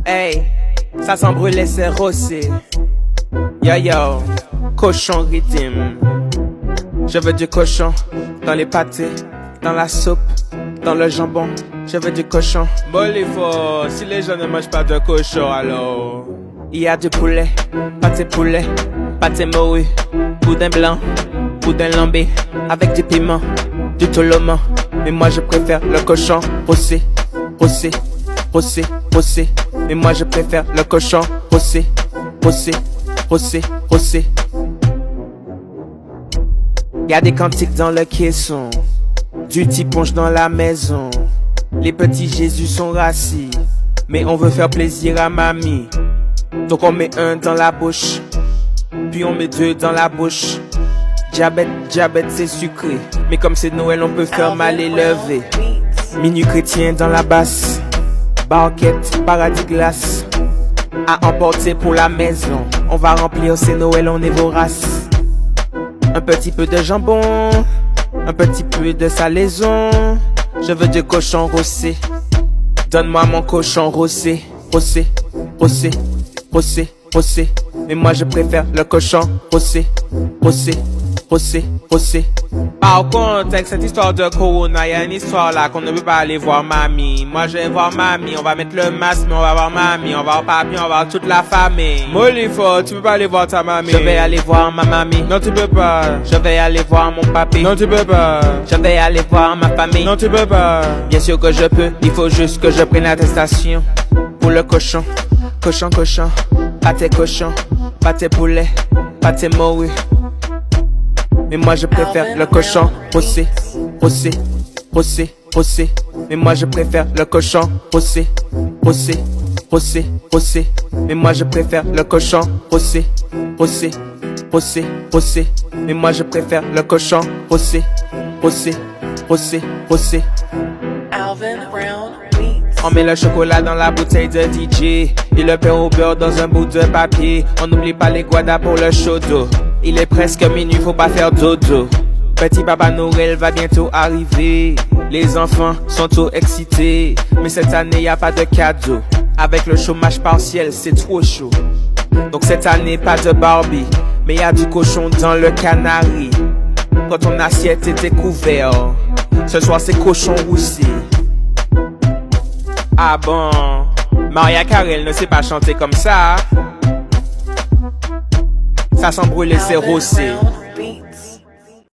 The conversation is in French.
Hey, ça sent brûler, c'est rossé. Yo yo, cochon rythme. Je veux du cochon dans les pâtés, dans la soupe, dans le jambon. Je veux du cochon. Bon, il faut, si les gens ne mangent pas de cochon, alors. Il y a du poulet, pâté morue, boudin blanc, boudin lambé, avec du piment, du toloman. Mais moi je préfère le cochon rossé, rossé, rossé, rossé. Mais moi je préfère le cochon rossé, rossé, rossé, rossé. Y'a des cantiques dans le caisson, du petit punch dans la maison. Les petits Jésus sont rassis, mais on veut faire plaisir à mamie. Donc on met un dans la bouche, puis on met deux dans la bouche. Diabète, diabète c'est sucré, mais comme c'est Noël on peut faire mal élevé. Minuit chrétien dans la basse, barquette, paradis glace. À emporter pour la maison, on va remplir, c'est Noël, on est vorace. Un petit peu de jambon, un petit peu de salaison. Je veux du cochon rossé, donne-moi mon cochon rossé, rossé, rossé, rossé, rossé. Mais moi je préfère le cochon rossé, rossé, rossé, rossé. Par contre, avec cette histoire de Corona, il y a une histoire là qu'on ne peut pas aller voir mamie. Moi je vais voir mamie, on va mettre le masque, mais on va voir mamie, on va voir papi, on va voir toute la famille. Molifo, tu peux pas aller voir ta mamie. Je vais aller voir ma mamie. Non tu peux pas. Je vais aller voir mon papi. Non tu peux pas. Je vais aller voir ma famille. Non tu peux pas. Bien sûr que je peux, il faut juste que je prenne l'attestation. Pour le cochon, cochon, cochon, pâté cochon, pâté poulet, pâté morue. Mais moi je préfère le cochon rossé, rossé, rossé, rossé. Mais moi je préfère le cochon rossé, rossé, rossé, rossé. Mais moi je préfère le cochon rossé, rossé, rossé, rossé. Mais moi je préfère le cochon rossé, rossé, rossé, rossé. Alvin Brown Beats. On met le chocolat dans la bouteille de DJ et le pain au beurre dans un bout de papier. On n'oublie pas les guadas pour le chaudou. Il est presque minuit, faut pas faire dodo. Petit Papa Noël va bientôt arriver. Les enfants sont trop excités, mais cette année y a pas de cadeau. Avec le chômage partiel, c'est trop chaud. Donc cette année pas de Barbie, mais y a du cochon dans le canari. Quand ton assiette était couverte, ce soir c'est cochon roussi. Ah bon, Maria Carey ne sait pas chanter comme ça. Ça sent brûler, c'est rossé.